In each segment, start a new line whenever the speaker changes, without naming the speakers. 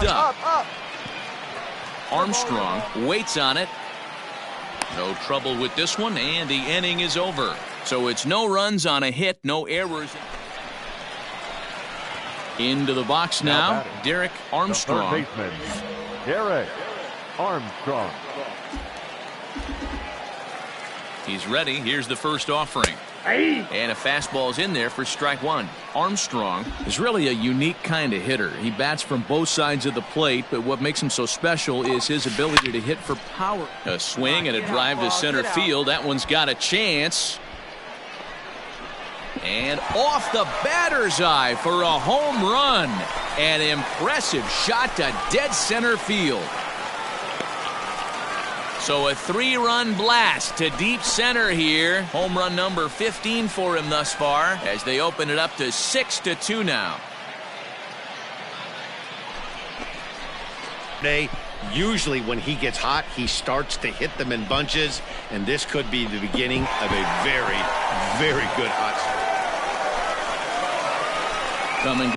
picked up. Armstrong waits on it. No trouble with this one, and the inning is over. So it's no runs on a hit, no errors. Into the box now, Derek Armstrong.
Derek Armstrong.
He's ready. Here's the first offering. And a fastball's in there for strike one. Armstrong is really a unique kind of hitter. He bats from both sides of the plate, but what makes him so special is his ability to hit for power. A swing and a drive to center field. That one's got a chance. And off the batter's eye for a home run. An impressive shot to dead center field. So a 3-run blast to deep center here. Home run number 15 for him thus far as they open it up to 6-2 now.
Usually when he gets hot, he starts to hit them in bunches, and this could be the beginning of a very, very good hot streak.
Coming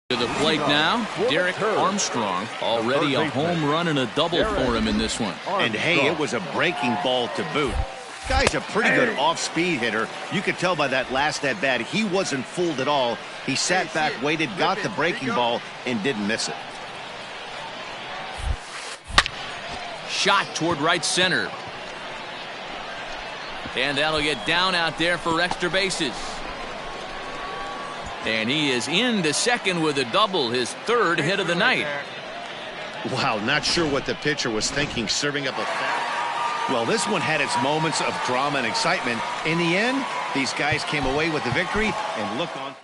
to the plate now, Derek Armstrong. Already a home run and a double for him in this one.
And hey, it was a breaking ball to boot. Guy's a pretty good off-speed hitter. You could tell by that last at-bat he wasn't fooled at all. He sat back, waited, got the breaking ball, and didn't miss it.
Shot toward right center. And that'll get down out there for extra bases. And he is into second with a double, his third hit of the night.
Wow, not sure what the pitcher was thinking, serving up a foul. Well, this one had its moments of drama and excitement. In the end, these guys came away with the victory and look on.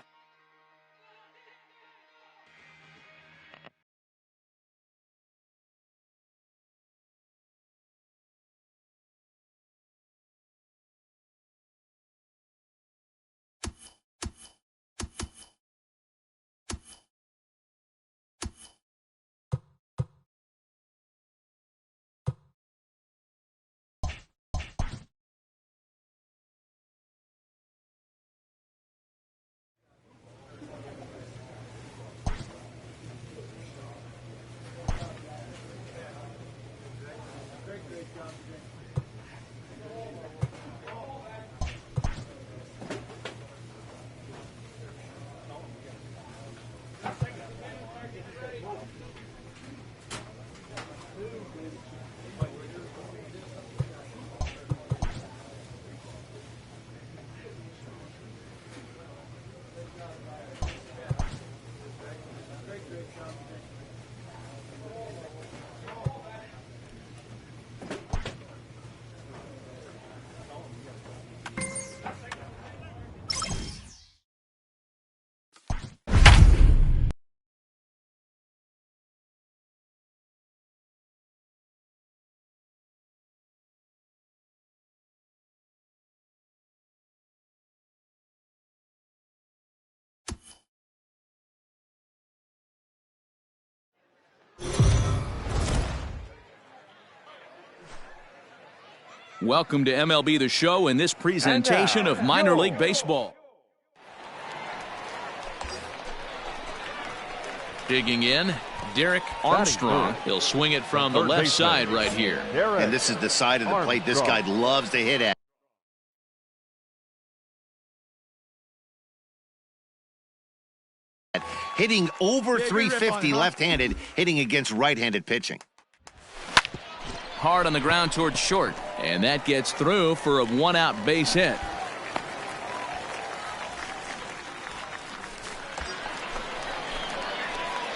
Welcome to MLB The Show and this presentation of minor league baseball. Digging in, Derek Armstrong. He'll swing it from the left side right here.
And this is the side of the plate this guy loves to hit at. Hitting over 350 left-handed, hitting against right-handed pitching.
Hard on the ground towards short, and that gets through for a one-out base hit.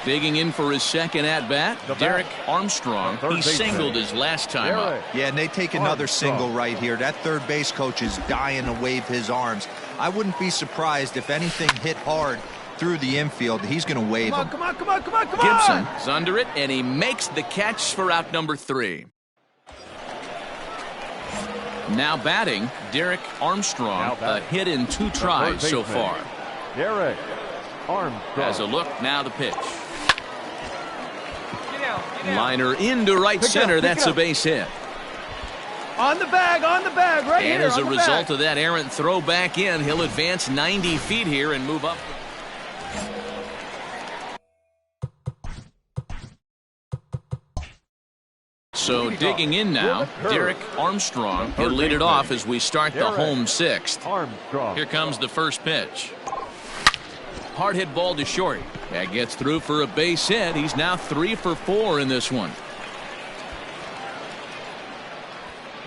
Digging in for his second at-bat, Derek Armstrong. He singled his last time up.
Yeah, and they take another single right here. That third base coach is dying to wave his arms. I wouldn't be surprised if anything hit hard through the infield. He's going to wave him.
Come on.
Gibson is under it, and he makes the catch for out number 3. Now batting, Derek Armstrong. A hit in 2 tries so far.
Derek Armstrong
has a look, now the pitch. Liner into right center. That's a base hit.
On the bag, right here.
And as a result of that errant throw back in, he'll advance 90 feet here and move up. So digging in now, Derek Armstrong. He'll lead it off as we start the home sixth. Here comes the first pitch. Hard hit ball to short. That gets through for a base hit. He's now 3 for 4 in this one.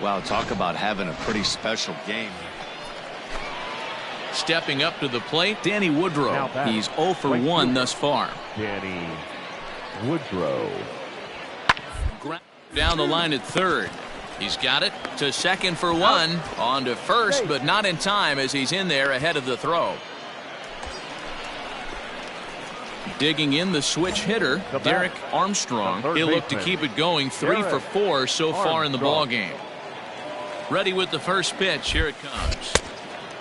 Wow, talk about having a pretty special game.
Stepping up to the plate, Danny Woodrow. He's 0 for 1 thus far.
Danny Woodrow.
Down the line at third. He's got it to second for 1. On to first, but not in time as he's in there ahead of the throw. Digging in the switch hitter, Derek Armstrong. He'll look to keep it going. 3 for 4 so far in the ball game. Ready with the first pitch. Here it comes.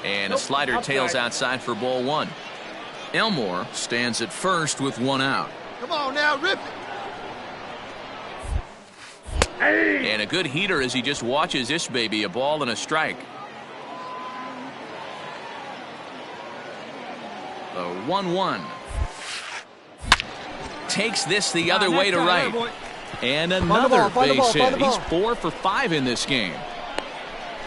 And a slider tails outside for ball 1. Elmore stands at first with 1 out.
Come on now, rip it.
And a good heater as he just watches this baby. A ball and a strike. The 1-1. Takes this the other way to right. And another base hit. He's 4 for 5 in this game.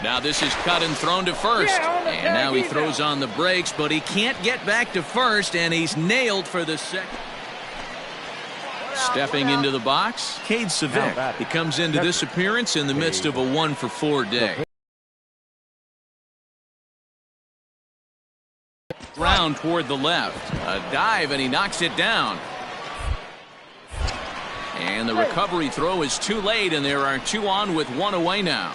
Now this is cut and thrown to first. And now he throws on the brakes, but he can't get back to first, and he's nailed for the second. Stepping into the box, Cade Savick. He comes into this appearance in the midst of a 1 for 4 day. Round toward the left. A dive, and he knocks it down. And the recovery throw is too late, and there are 2 on with 1 away now.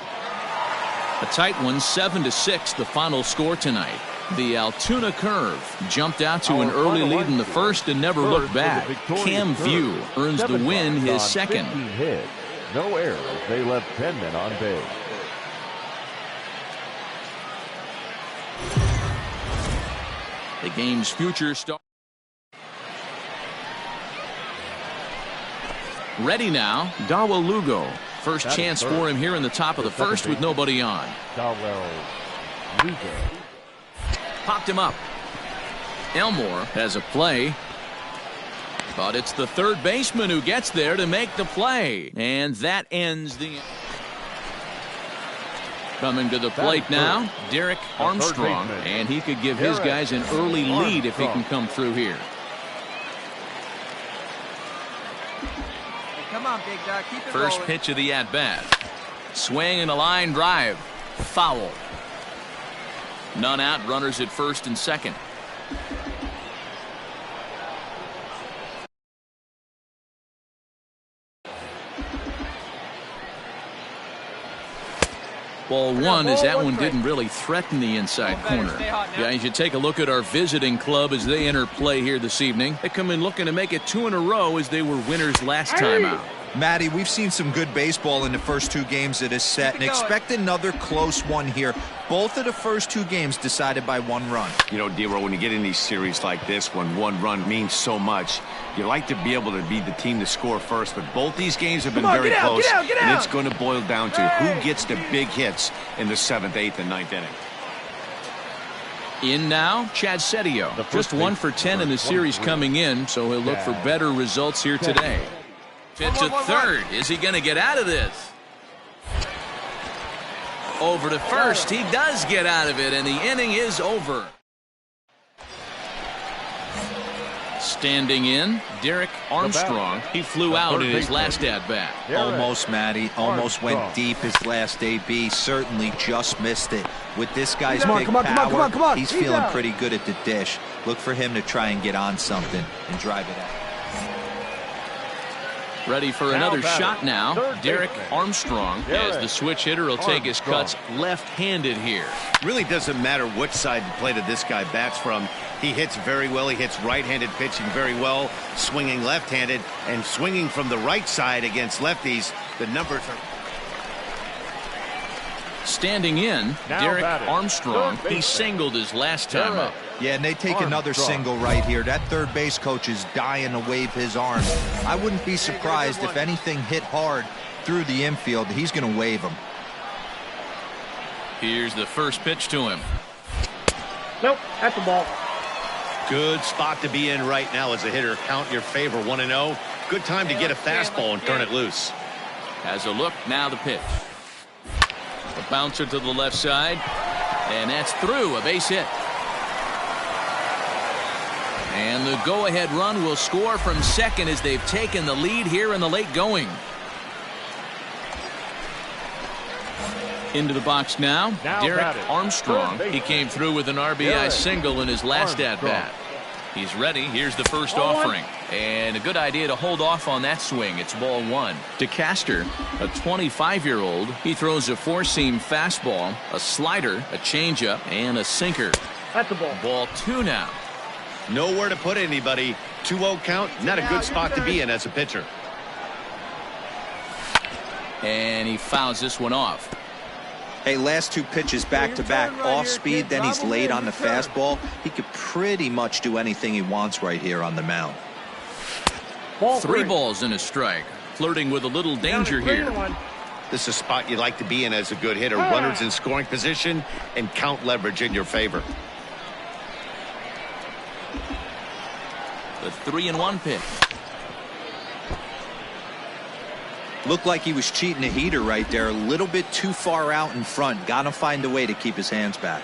A tight one, 7-6, the final score tonight. The Altoona Curve jumped out to an early lead in the first and never looked back. Cam View earns the win, his second.
Hits. No errors. They left 10 men on base.
The game's future start. Ready now, Dawa Lugo. First chance for him here in the top of the first with nobody on.
Dawa Lugo.
Popped him up. Elmore has a play. But it's the third baseman who gets there to make the play. And that ends the... Coming to the plate now, Derek Armstrong. And he could give his guys an early lead if he can come through here.
Come on, big dog. Keep it
First
rolling.
pitch of the at-bat. Swing and a line drive. Foul. None out, runners at first and second. Ball 1 as that one didn't really threaten the inside corner. Guys, you take a look at our visiting club as they enter play here this evening. They come in looking to make it 2 in a row as they were winners last time out.
Matty, we've seen some good baseball in the first 2 games of this set, and expect another close one here. Both of the first 2 games decided by 1 run.
You know, D-Row, when you get in these series like this, when 1 run means so much, you like to be able to be the team to score first, but both these games have been very close, and it's going to boil down to who gets the big hits in the 7th, 8th, and 9th inning.
In now, Chad Setio. Just 1 for 10 in the series coming in, so he'll look for better results here today. Pitch to third. Is he going to get out of this? Over to first. He does get out of it, and the inning is over. Standing in, Derek Armstrong. He flew out in his last at-bat.
Almost, Matty. Almost went deep his last AB. Certainly just missed it. With this guy's big power, he's feeling pretty good at the dish. Look for him to try and get on something and drive it out.
Ready for another shot now. Derek Armstrong, as the switch hitter, will take his cuts left-handed here.
Really doesn't matter which side of the plate of this guy bats from. He hits very well. He hits right-handed pitching very well, swinging left-handed, and swinging from the right side against lefties. The numbers are...
Standing in, Derek Armstrong. He singled his last time up.
Yeah, and they take another single right here. That third base coach is dying to wave his arms. I wouldn't be surprised if anything hit hard through the infield. He's going to wave them.
Here's the first pitch to him.
Nope, that's the ball.
Good spot to be in right now as a hitter. Count your favor 1-0. Good time to get a fastball and turn it loose.
Has a look, now the pitch. A bouncer to the left side, and that's through, a base hit. And the go-ahead run will score from second as they've taken the lead here in the late going. Into the box now Derek Armstrong. He came through with an RBI single in his last at-bat. He's ready. Here's the first offering. And a good idea to hold off on that swing. It's ball one. DeCaster, a 25-year-old. He throws a four-seam fastball, a slider, a changeup, and a sinker.
That's the ball.
Ball two now.
Nowhere to put anybody. 2-0 count. Not a good spot to be in as a pitcher.
And he fouls this one off.
Hey, last two pitches back-to-back off speed, then he's late on the fastball. He could pretty much do anything he wants right here on the mound.
Ball
three balls and a strike. Flirting with a little danger here.
This is a spot you'd like to be in as a good hitter. Runners in scoring position and count leverage in your favor.
The 3-1 pitch.
Looked like he was cheating a heater right there. A little bit too far out in front. Got to find a way to keep his hands back.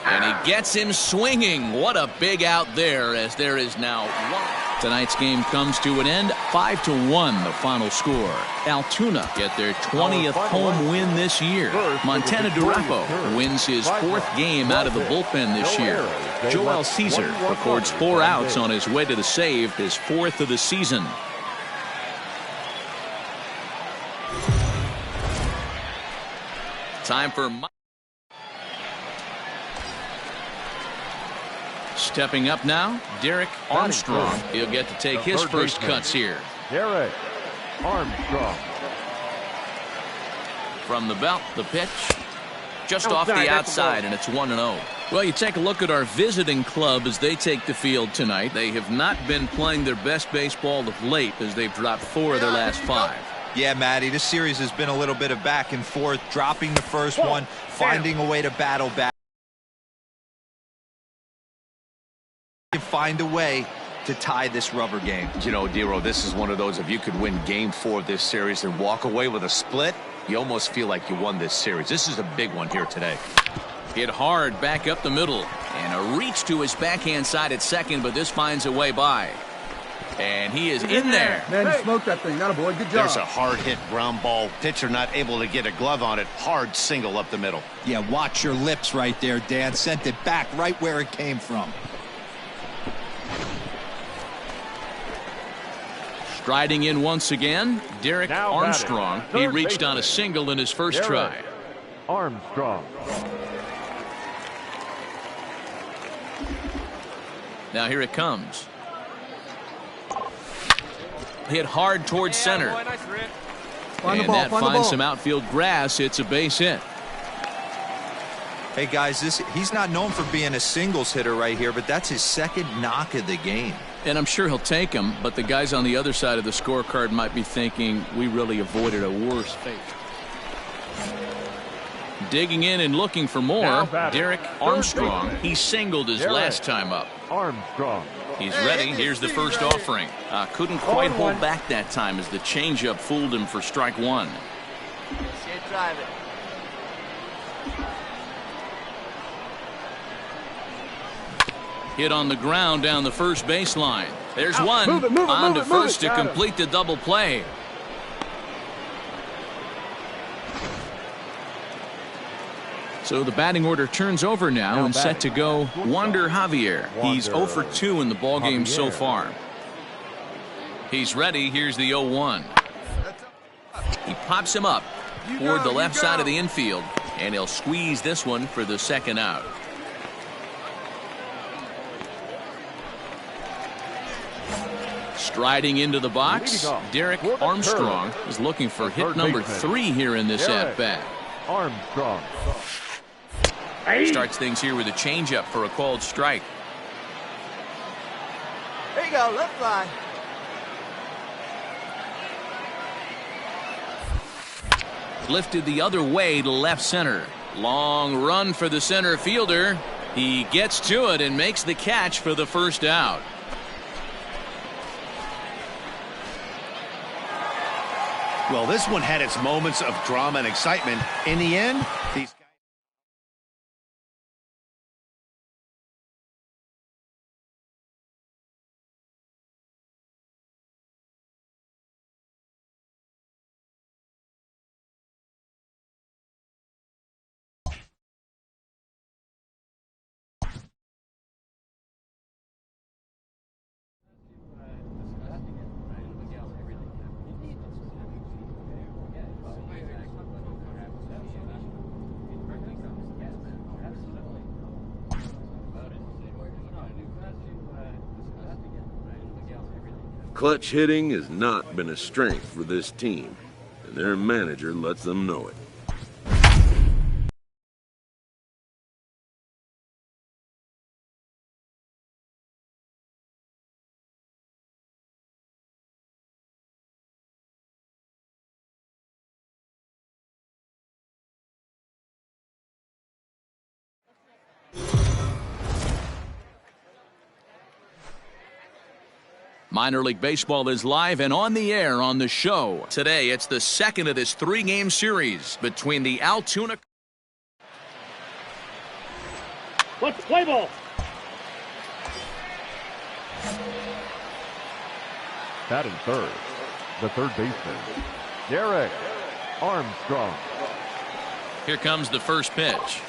And he gets him swinging. What a big out there, as there is now one. Tonight's game comes to an end. 5-1 the final score. Altoona get their 20th home win this year. Montana Durapo wins his fourth game out of the bullpen this year. Joel Caesar records 4 outs on his way to the save, his 4th of the season. Time for stepping up now, Derek Armstrong. He'll get to take his first cuts here.
Derek Armstrong.
From the belt, the pitch. Just off the outside, and it's 1-0. Well, you take a look at our visiting club as they take the field tonight. They have not been playing their best baseball of late as they've dropped 4 of their last 5. Yeah, Matty, this series has been a little bit of back and forth, dropping the first one, finding a way to battle back. Find a way to tie this rubber game.
You know, Dero, this is one of those, if you could win game 4 of this series and walk away with a split, you almost feel like you won this series. This is a big one here today.
Hit hard back up the middle, and a reach to his backhand side at second, but this finds a way by. And he is in there.
Man, you smoked that thing. Not a boy. Good job.
There's a hard hit ground ball. Pitcher not able to get a glove on it. Hard single up the middle.
Yeah, watch your lips right there, Dan. Sent it back right where it came from.
Striding in once again, Derek Armstrong. He reached on a single in his first try.
Armstrong.
Now here it comes. Hit hard towards center. And that finds some outfield grass. It's a base hit.
Hey, guys, he's not known for being a singles hitter right here, but that's his second knock of the game.
And I'm sure he'll take him, but the guys on the other side of the scorecard might be thinking we really avoided a worse fate. Digging in and looking for more, Derek Armstrong. He singled his last time up.
Armstrong.
He's ready. Here's the first offering. Couldn't quite hold back that time as the changeup fooled him for strike 1.
Drive it.
Hit on the ground down the first baseline. There's one. On to first to complete the double play. So the batting order turns over now and set to go Wander Javier. He's 0 for 2 in the ballgame so far. He's ready. Here's the 0-1. He pops him up toward the left side of the infield, and he'll squeeze this one for the second out. Striding into the box, Derek Armstrong is looking for hit number 3 here in this at-bat.
Armstrong.
Starts things here with a changeup for a called strike.
There you go, left fly.
Lifted the other way to left center. Long run for the center fielder. He gets to it and makes the catch for the first out.
Well, this one had its moments of drama and excitement. In the end, these
Clutch hitting has not been a strength for this team, and their manager lets them know it.
Minor League Baseball is live and on the air on the show. Today, it's the second of this three-game series between the Altoona.
Let's play ball.
Batting third, the third baseman, Derek Armstrong.
Here comes the first pitch.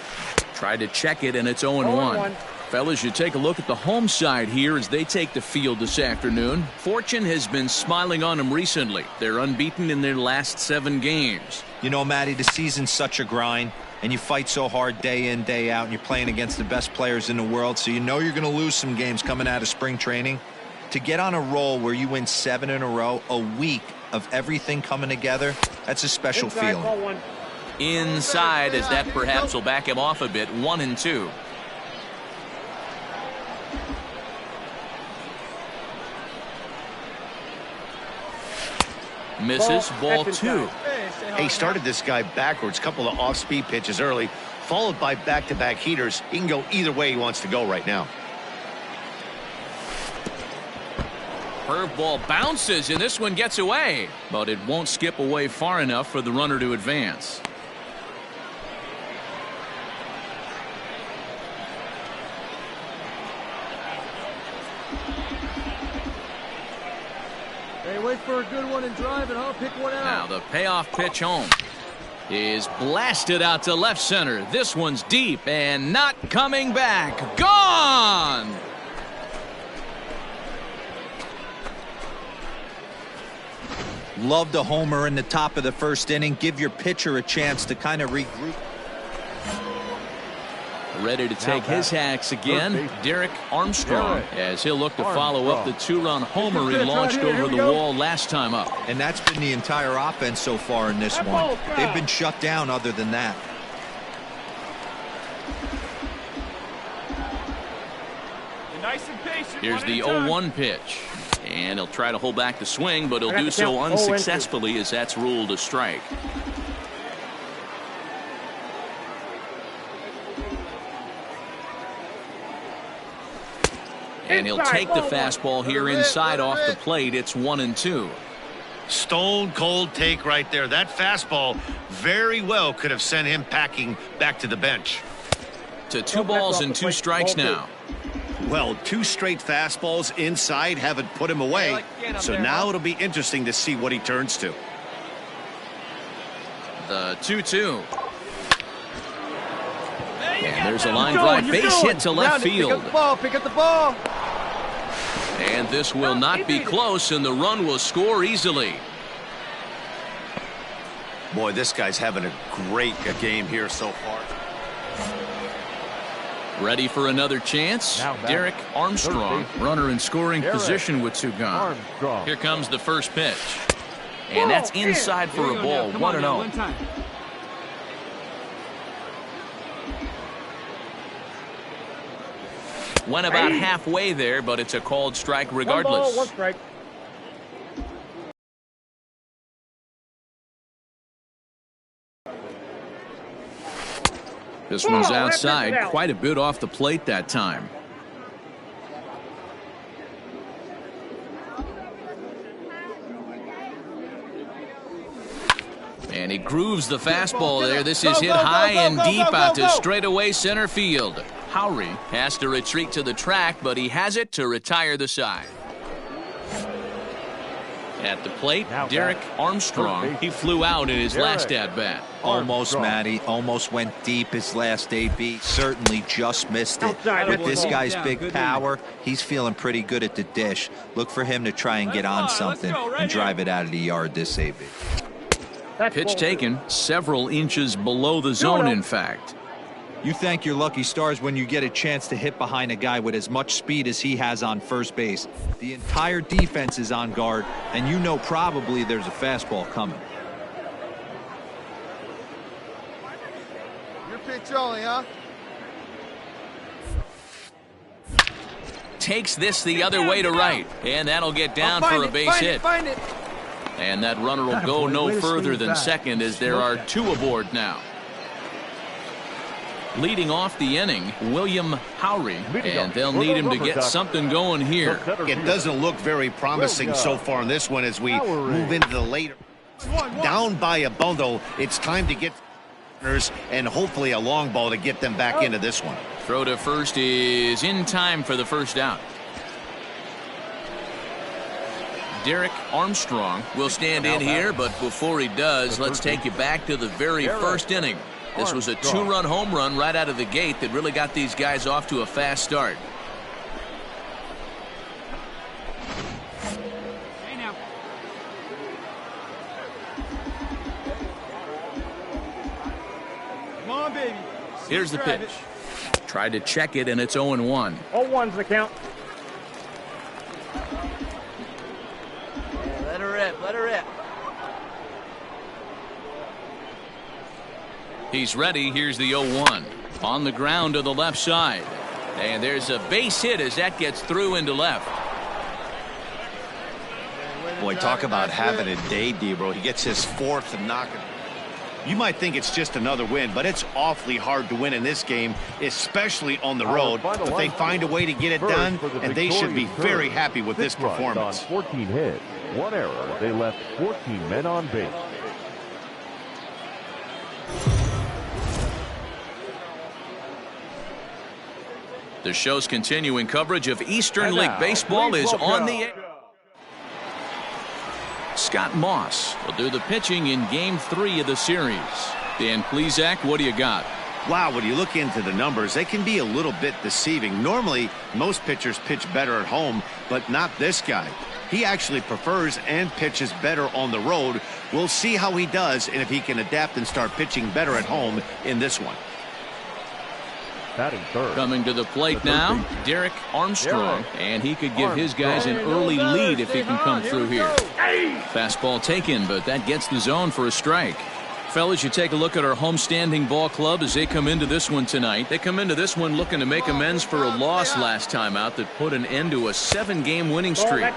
Tried to check it, and it's 0-1. Fellas, you take a look at the home side here as they take the field this afternoon. Fortune has been smiling on them recently. They're unbeaten in their last 7 games.
You know, Matty, the season's such a grind, and you fight so hard day in, day out, and you're playing against the best players in the world, so you know you're going to lose some games coming out of spring training. To get on a roll where you win 7 in a row, a week of everything coming together, that's a special feeling.
Inside, as that perhaps will back him off a bit, 1-2. Misses, ball 2.
He started this guy backwards, couple of off-speed pitches early, followed by back-to-back heaters. He can go either way he wants to go right now.
Curveball bounces, and this one gets away, but it won't skip away far enough for the runner to advance.
Hey, wait for a good one and drive it, huh? Pick one out.
Now the payoff pitch home is blasted out to left center. This one's deep and not coming back. Gone!
Love the homer in the top of the first inning. Give your pitcher a chance to kind of regroup.
Ready to take his hacks again, Derek Armstrong, as he'll look to follow up the 2-run homer he launched over the wall last time up.
And that's been the entire offense so far in this one. They've been shut down other than that.
Here's the 0-1 pitch. And he'll try to hold back the swing, but he'll do so unsuccessfully as that's ruled a strike. And he'll take the fastball here inside off the plate. It's 1-2.
Stone cold take right there. That fastball very well could have sent him packing back to the bench.
To 2 balls and 2 strikes now.
Well, 2 straight fastballs inside haven't put him away. So now it'll be interesting to see what he turns to.
The 2-2. And there's a line drive base hit to left field.
Pick up the ball.
And this will not be close, and the run will score easily.
Boy, this guy's having a great game here so far.
Ready for another chance? Derek Armstrong, runner in scoring position with 2 gone. Here comes the first pitch. And that's inside for a ball, 1-0. Went about halfway there, but it's a called strike regardless.
1 ball, 1 strike.
This one's outside, quite a bit off the plate that time. And he grooves the fastball there. This is hit high and deep out to straightaway center field. Howry has to retreat to the track, but he has it to retire the side. At the plate, Derek Armstrong. He flew out in his last at-bat.
Almost, Matty. Almost went deep his last AB. Certainly just missed it. With this guy's big power, he's feeling pretty good at the dish. Look for him to try and get on something and drive it out of the yard this AB.
Pitch taken several inches below the zone, in fact.
You thank your lucky stars when you get a chance to hit behind a guy with as much speed as he has on first base. The entire defense is on guard, and you know probably there's a fastball coming.
Your pitch only, huh?
Takes this the other way to right, and that'll get down for a base hit. And that runner will go no further than second as there are two aboard now. Leading off the inning, William Howry, and they'll need him to get something going here.
It doesn't look very promising so far in this one as we move into the later. Down by a bundle, it's time to get and hopefully a long ball to get them back into this one.
Throw to first is in time for the first out. Derek Armstrong will stand in here, but before he does, let's take you back to the very first inning. This was a two-run home run right out of the gate that really got these guys off to a fast start.
Come on, baby.
Here's the pitch. Tried to check it, and it's 0-1.
0-1's the count.
Let her rip. Let her rip.
He's ready. Here's the 0-1. On the ground to the left side. And there's a base hit as that gets through into left.
Boy, talk about having a day, Debro. He gets his fourth and knocking. You might think it's just another win, but it's awfully hard to win in this game, especially on the road. But they find a way to get it done, and they should be very happy with this performance.
14 hits, 1 error. They left 14 men on base.
The show's continuing coverage of Eastern League Baseball is on the air. Scott Moss will do the pitching in Game 3 of the series. Dan Plesac, what do you got?
Wow, when you look into the numbers, they can be a little bit deceiving. Normally, most pitchers pitch better at home, but not this guy. He actually prefers and pitches better on the road. We'll see how he does and if he can adapt and start pitching better at home in this one.
Coming to the plate now, Derek Armstrong, and he could give his guys an early lead if he can come through here. Fastball taken, but that gets the zone for a strike. Fellas, you take a look at our homestanding ball club as they come into this one tonight. They come into this one looking to make amends for a loss last time out that put an end to a 7-game winning streak.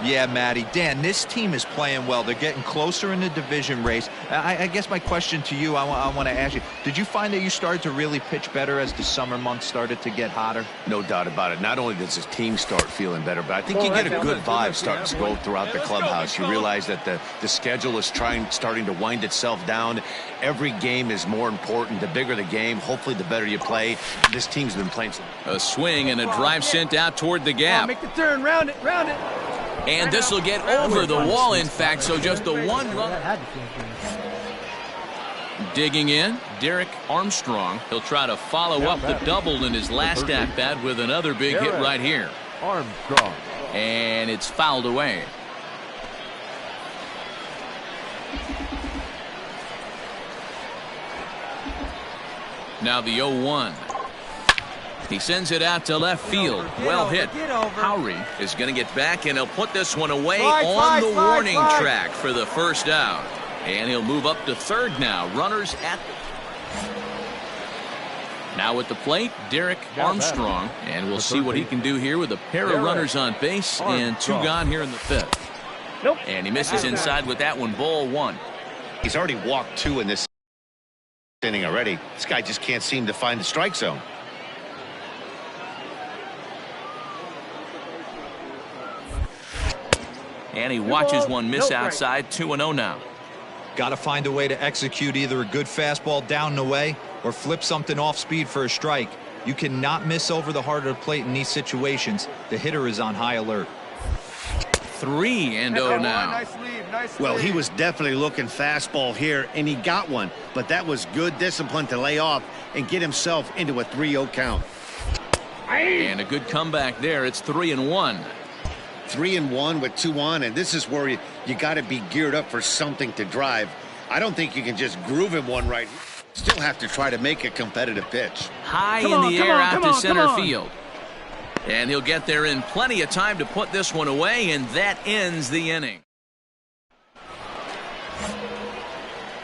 Yeah, Matty. Dan, this team is playing well. They're getting closer in the division race. I guess my question to you, I want to ask you, did you find that you started to really pitch better as the summer months started to get hotter?
No doubt about it. Not only does his team start feeling better, but I think you get a good vibe starting to go throughout the clubhouse. You realize that the schedule is starting to wind itself down. Every game is more important. The bigger the game, hopefully the better you play. This team's been playing some.
A swing and a drive sent out toward the gap.
Make the turn, round it.
And this will get over the wall, in fact, so just the one run. Digging in, Derek Armstrong. He'll try to follow up the double in his last at-bat with another big hit right here.
Armstrong.
And it's fouled away. Now the 0-1. He sends it out to left field. Well hit. Howry is going to get back, and he'll put this one away on the warning track for the first out. And he'll move up to third now. Runners at now at the plate, Derek Armstrong. And we'll see what he can do here with a pair of runners on base and 2 gone here in the 5th. And he misses inside with that one. Ball 1.
He's already walked 2 in this Inning already. This guy just can't seem to find the strike zone.
And he watches one miss outside. 2-0 now.
Got to find a way to execute either a good fastball down and away or flip something off speed for a strike. You cannot miss over the heart of the plate in these situations. The hitter is on high alert.
3-0 now.
Nice lead, nice
Well,
lead.
he was definitely looking fastball here, and he got one. But that was good discipline to lay off and get himself into a 3-0 count.
And a good comeback there. It's 3-1.
3-1 with 2 on, and this is where you got to be geared up for something to drive. I don't think you can just groove him one right. Still have to try to make a competitive pitch.
High in the air out to center field. And he'll get there in plenty of time to put this one away, and that ends the inning.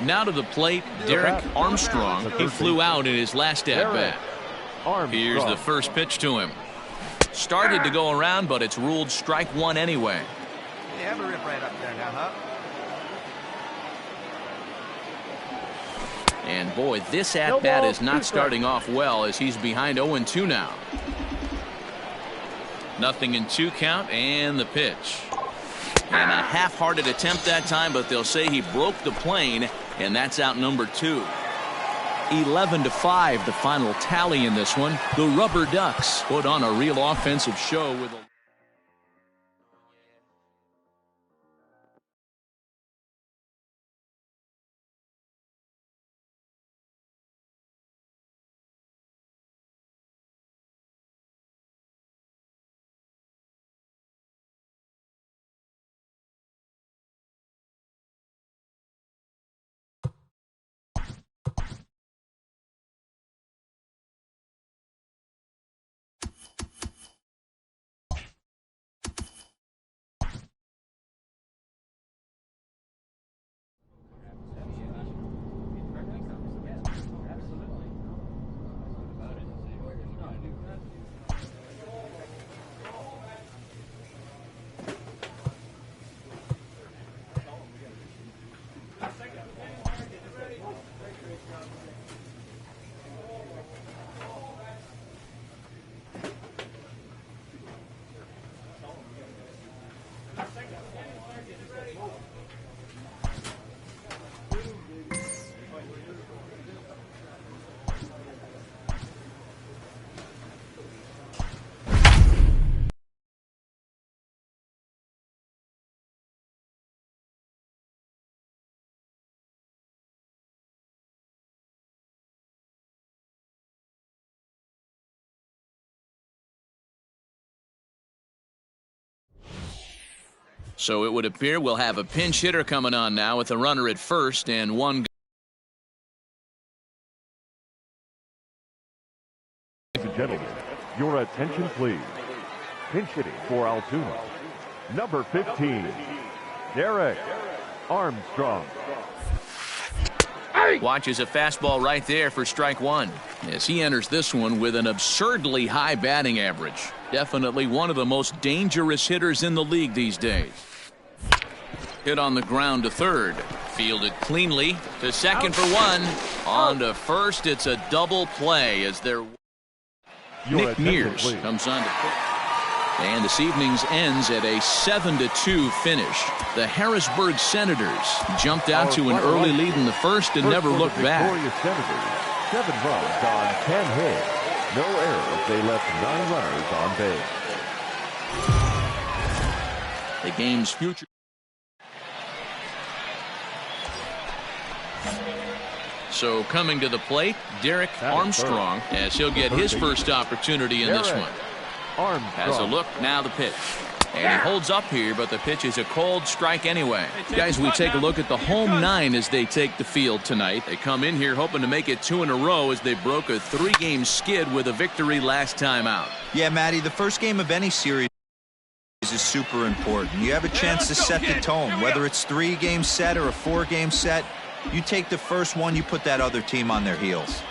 Now to the plate, Derek Armstrong. He flew out in his last at-bat. Here's the first pitch to him. Started to go around, but it's ruled strike one anyway.
You have a rip right up there now, huh?
And boy, this at-bat is not starting off well as he's behind 0-2 now. 0-2 count, and the pitch. And a half-hearted attempt that time, but they'll say he broke the plane, and that's out number 2. 11-5 the final tally in this one. The Rubber Ducks put on a real offensive show with a So it would appear we'll have a pinch hitter coming on now with a runner at first and one.
Ladies and gentlemen, your attention please. Pinch hitting for Altoona, number 15, Derek Armstrong.
Watches a fastball right there for strike one as he enters this one with an absurdly high batting average. Definitely one of the most dangerous hitters in the league these days. Hit on the ground to third. Fielded cleanly to second for one. On to first. It's a double play as they're. Nick Mears comes on to pitch. And this evening's ends at a 7-2 finish. The Harrisburg Senators jumped out to an early lead in the first and never looked back.
Senators, 7 runs on 10 hits. No errors. They left 9 runners on base.
The game's future. So coming to the plate, Derek Armstrong, as he'll get his first opportunity in this one. Has a look, now the pitch. And he holds up here, but the pitch is a cold strike anyway. Guys, we take a look at the home 9 as they take the field tonight. They come in here hoping to make it 2 in a row as they broke a 3-game skid with a victory last time out.
Yeah, Matty, the first game of any series is super important. You have a chance to set the tone, whether it's 3-game set or a 4-game set. You take the first one, you put that other team on their heels.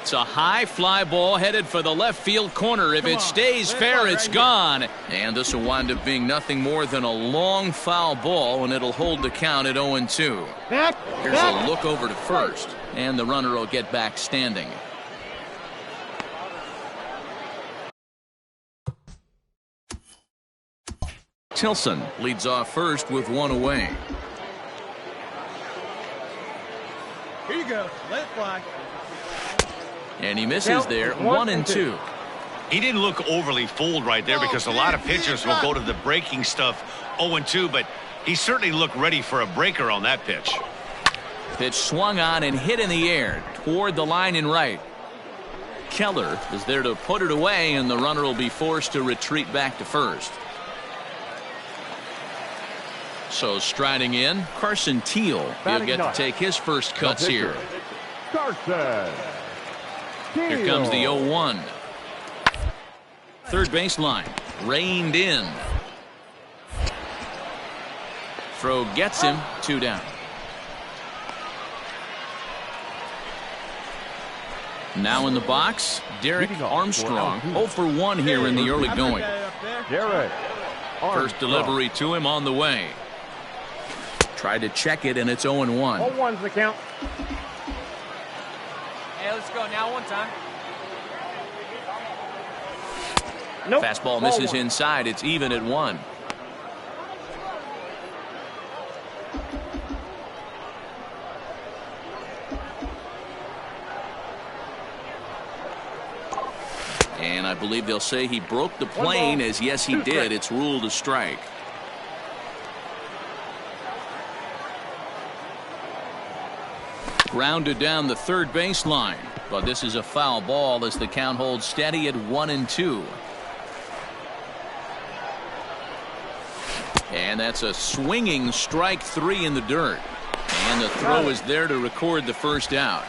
It's a high fly ball headed for the left field corner. If it stays fair, it's gone. And this will wind up being nothing more than a long foul ball, and it'll hold the count at 0-2. Here's a look over to first, and the runner will get back standing. Tilson leads off first with one away.
Here you go. Let it fly.
And he misses there, 1-2.
He didn't look overly fooled right there because a lot of pitchers will go to the breaking stuff 0-2, but he certainly looked ready for a breaker on that pitch.
Pitch swung on and hit in the air toward the line in right. Keller is there to put it away, and the runner will be forced to retreat back to first. So striding in, Carson Teal. He'll get to take his first cuts here.
Carson.
Here comes the 0-1. Third baseline, reined in. Throw gets him, 2 down. Now in the box, Derek Armstrong. 0 for 1 here in the early going.
Derek Armstrong.
First delivery to him on the way. Tried to check it, and it's 0-1.
0-1's the count.
Hey, let's go now one time.
Nope.
Fastball misses inside. It's even at 1. And I believe they'll say he broke the plane, as yes, he did. It's ruled a strike. Grounded down the third baseline, but this is a foul ball as the count holds steady at 1-2. And that's a swinging strike 3 in the dirt. And the throw is there to record the first out.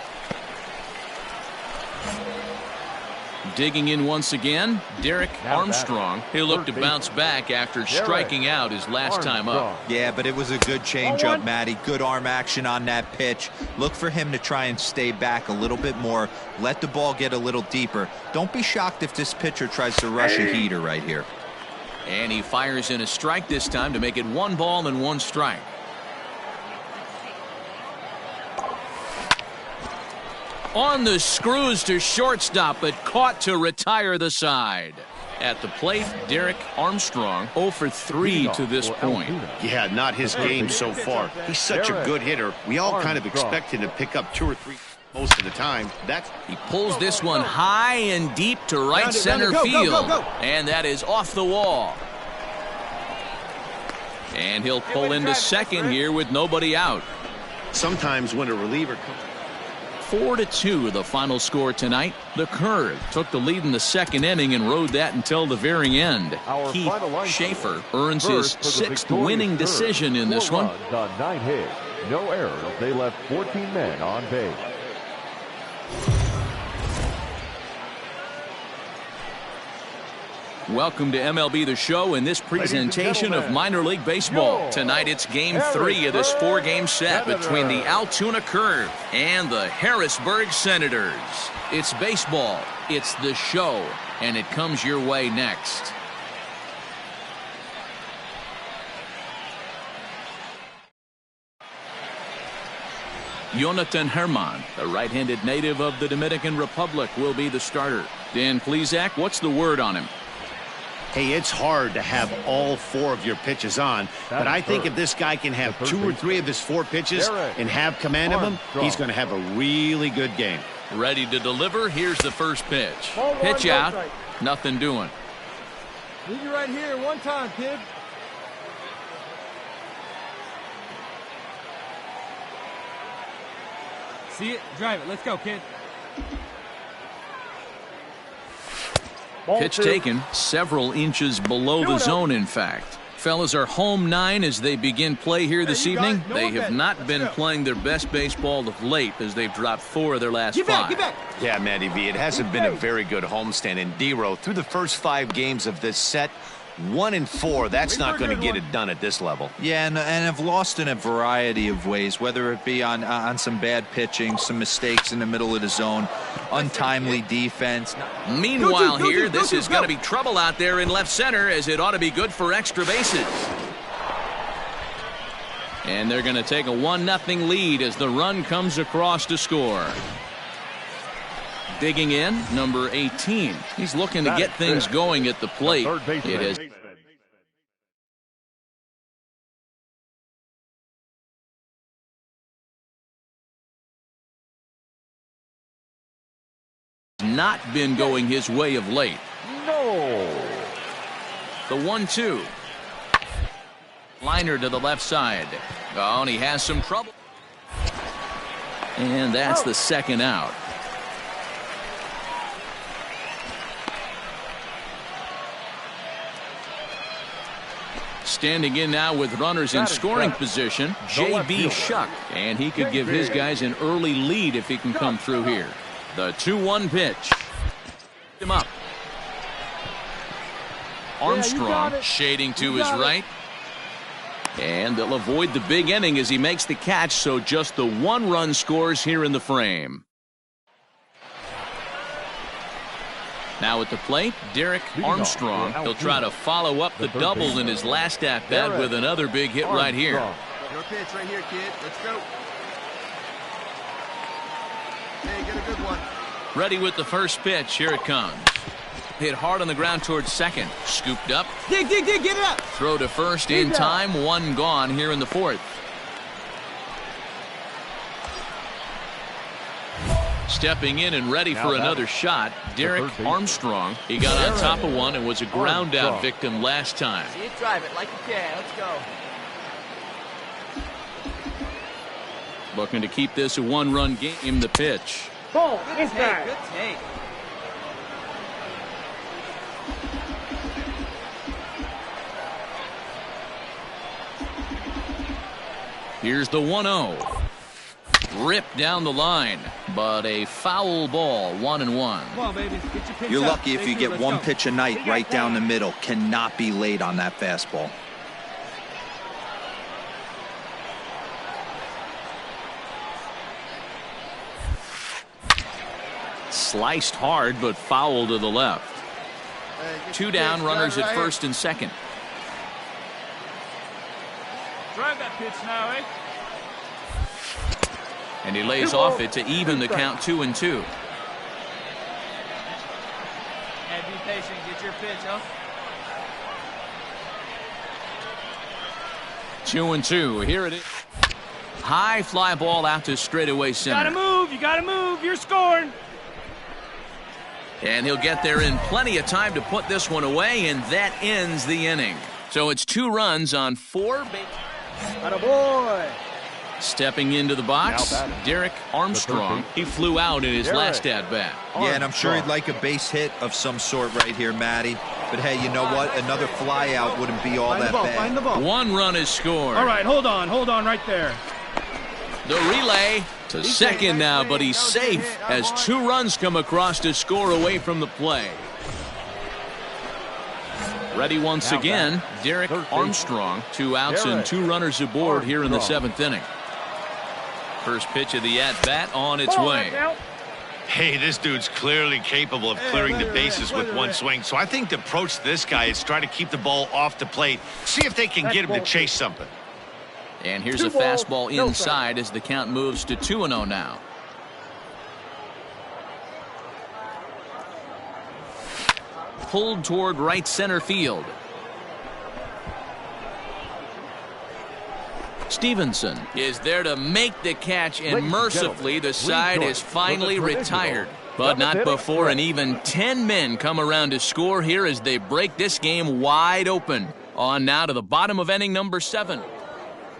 Digging in once again, Derek Armstrong. He'll look to bounce back after striking out his last time up.
Yeah, but it was a good changeup, Matty. Good arm action on that pitch. Look for him to try and stay back a little bit more. Let the ball get a little deeper. Don't be shocked if this pitcher tries to rush a heater right here.
And he fires in a strike this time to make it 1 ball and 1 strike. On the screws to shortstop, but caught to retire the side. At the plate, Derek Armstrong 0 for 3 to this point.
Yeah, not his game so far. He's such a good hitter. We all kind of expect him to pick up 2 or 3 most of the time.
He pulls this one high and deep to right center field. And that is off the wall. And he'll pull into second here with nobody out.
Sometimes when a reliever comes
4-2 the final score tonight. The Curve took the lead in the second inning and rode that until the very end. Keith Schaefer earns his 6th winning decision in this one.
On 9 hits, no errors. They left 14 men on base.
Welcome to MLB The Show in this presentation of minor league baseball. Tonight it's game 3 of this 4-game set between the Altoona Curve and the Harrisburg Senators. It's baseball, it's the show, and it comes your way next. Jonathan Herman, a right-handed native of the Dominican Republic, will be the starter. Dan Plesac, what's the word on him?
Hey, it's hard to have all 4 of your pitches on, but I think if this guy can have 2 or 3 of his 4 pitches and have command of them, he's going to have a really good game.
Ready to deliver. Here's the first pitch. Pitch out. Nothing doing.
Leave you right here one time, kid. See it? Drive it. Let's go, kid.
Pitch taken several inches below the zone, in fact. Fellas are home 9 as they begin play here this evening. They have not been playing their best baseball of late as they've dropped 4 of their last 5.
Yeah, Matty V, it hasn't been a very good homestand. And D-Row, through the first 5 games of this set, 1-4, that's not going to get it done at this level.
Yeah, and have lost in a variety of ways, whether it be on some bad pitching, some mistakes in the middle of the zone, untimely defense.
Meanwhile here, this is going to be trouble out there in left center, as it ought to be good for extra bases. And they're going to take a 1-0 lead as the run comes across to score. Digging in, number 18. He's looking to get things going at the plate. It has not been going his way of late.
No.
The 1-2. Liner to the left side. Oh, and he has some trouble. And that's the second out. Standing in now with runners in scoring position, J.B. Shuck. And he could give his guys an early lead if he can come through here. The 2-1 pitch. Him up. Armstrong shading to his right. And they'll avoid the big inning as he makes the catch, so just the 1 run scores here in the frame. Now at the plate, Derek Armstrong. He'll try to follow up the double in his last at-bat with another big hit right here.
Your pitch right here, kid. Let's go. Hey, get a good one.
Ready with the first pitch. Here it comes. Hit hard on the ground towards second. Scooped up.
Dig, get it up.
Throw to first in time. 1 gone here in the 4th. Stepping in and ready for another shot, Derek Armstrong. He got on top of one and was a ground out victim last time.
See it, drive it like you can. Let's go.
Looking to keep this a 1-run game. The pitch.
Ball inside.
Good take.
Here's the 1-0. Ripped down the line, but a foul ball. 1-1.
Come on, baby. Get your pitch
You're
up.
lucky if you get one pitch a night right down the middle. Cannot be late on that fastball.
Sliced hard, but foul to the left.
Hey,
2 down, runners at first and second.
Drive that pitch now, eh?
And he lays off it to even the count 2-2.
And be patient. Get your pitch, huh?
2-2. Here it is. High fly ball out to straightaway center.
You gotta move. You're scoring.
And he'll get there in plenty of time to put this one away, and that ends the inning. So it's 2 runs on 4 bases.
Attaboy.
Stepping into the box, Derek Armstrong. He flew out in his last at-bat.
Yeah, and I'm sure he'd like a base hit of some sort right here, Matty. But hey, you know what? Another fly out wouldn't be all that bad.
Find the ball.
1 run is scored.
All right, hold on right there.
The relay to second now, but he's safe as 2 runs come across to score away from the play. Ready once again, Derek Armstrong. 2 outs and 2 runners aboard here in the 7th inning. First pitch of the at-bat on its way.
Hey, this dude's clearly capable of clearing the bases with 1 swing. So I think the approach to this guy is try to keep the ball off the plate. See if they can get him to chase something.
And here's a fastball inside as the count moves to 2-0 now. Pulled toward right center field. Stevenson is there to make the catch, and mercifully the side is finally retired. But not before an even 10 men come around to score here as they break this game wide open. On now to the bottom of inning number 7.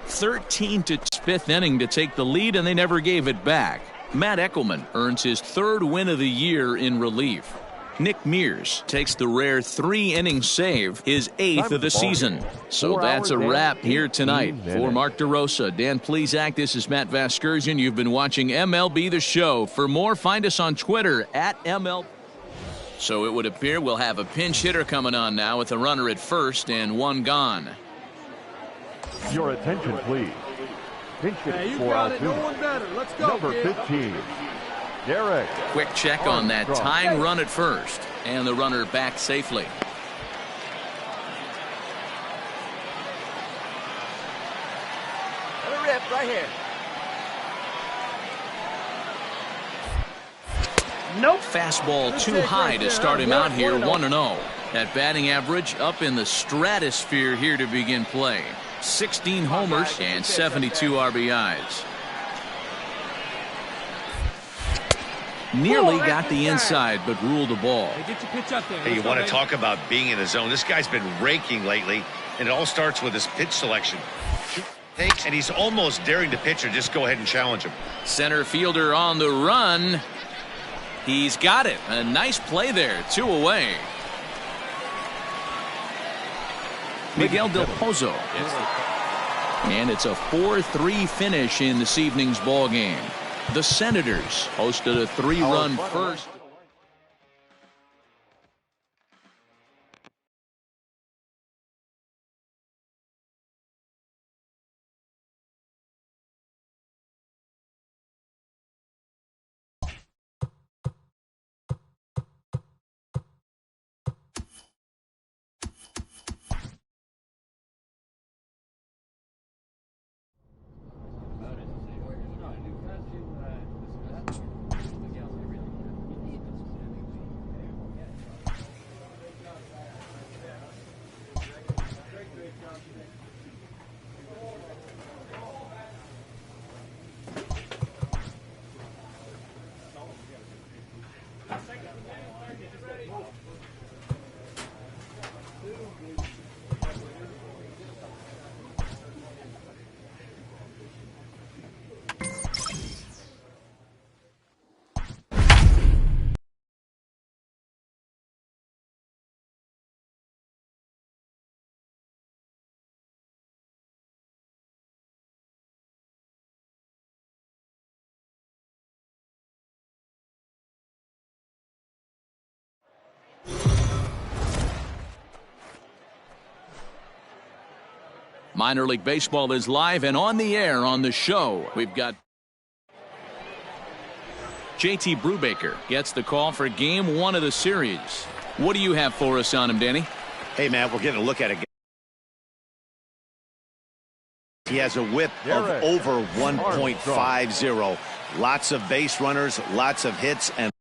13 to 5th inning to take the lead, and they never gave it back. Matt Eckelman earns his 3rd win of the year in relief. Nick Mears takes the rare 3-inning save, his 8th of the season. So that's a wrap here tonight. For Mark DeRosa, Dan Plesac, this is Matt Vasgersian. You've been watching MLB The Show. For more, find us on Twitter at MLB. So it would appear we'll have a pinch hitter coming on now with a runner at first and one gone.
Your attention, please. Pinch hitting
you
for
got
our
it. No
team.
one better. Let's go,
Number
kid.
15, Derek.
Quick check on that tying run at first, and the runner back safely.
Let it rip right here.
Nope. Fastball too high to start him out here, 1-0. That batting average up in the stratosphere here to begin play. 16 homers and 72 RBIs. Nearly got the inside, but ruled a ball.
Hey, get your pitch up there.
Hey, you want to talk about being in the zone? This guy's been raking lately, and it all starts with his pitch selection. And he's almost daring the pitcher. Just go ahead and challenge him.
Center fielder on the run. He's got it. A nice play there. 2 away. Miguel Del Pozo. And it's a 4-3 finish in this evening's ball game. The Senators hosted a 3-run first. Minor League Baseball is live and on the air on the show. We've got JT Brubaker gets the call for game 1 of the series. What do you have for us on him, Danny?
Hey, man, we're getting a look at it. He has a whip of over 1.50. Lots of base runners, lots of hits, and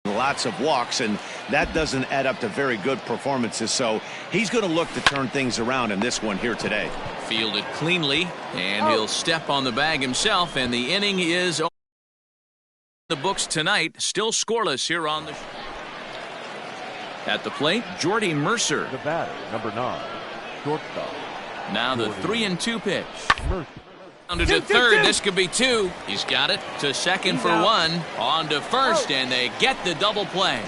lots of walks, and that doesn't add up to very good performances. So he's going to look to turn things around in this one here today.
Fielded cleanly, and he'll step on the bag himself, and the inning is on the books tonight. Still scoreless here on the at the plate. Jordy Mercer,
The batter, number 9, shortstop.
now the 3-2 pitch.
Mercer.
Down to third. This could be 2. He's got it to second for 1. On to first, and they get the double play.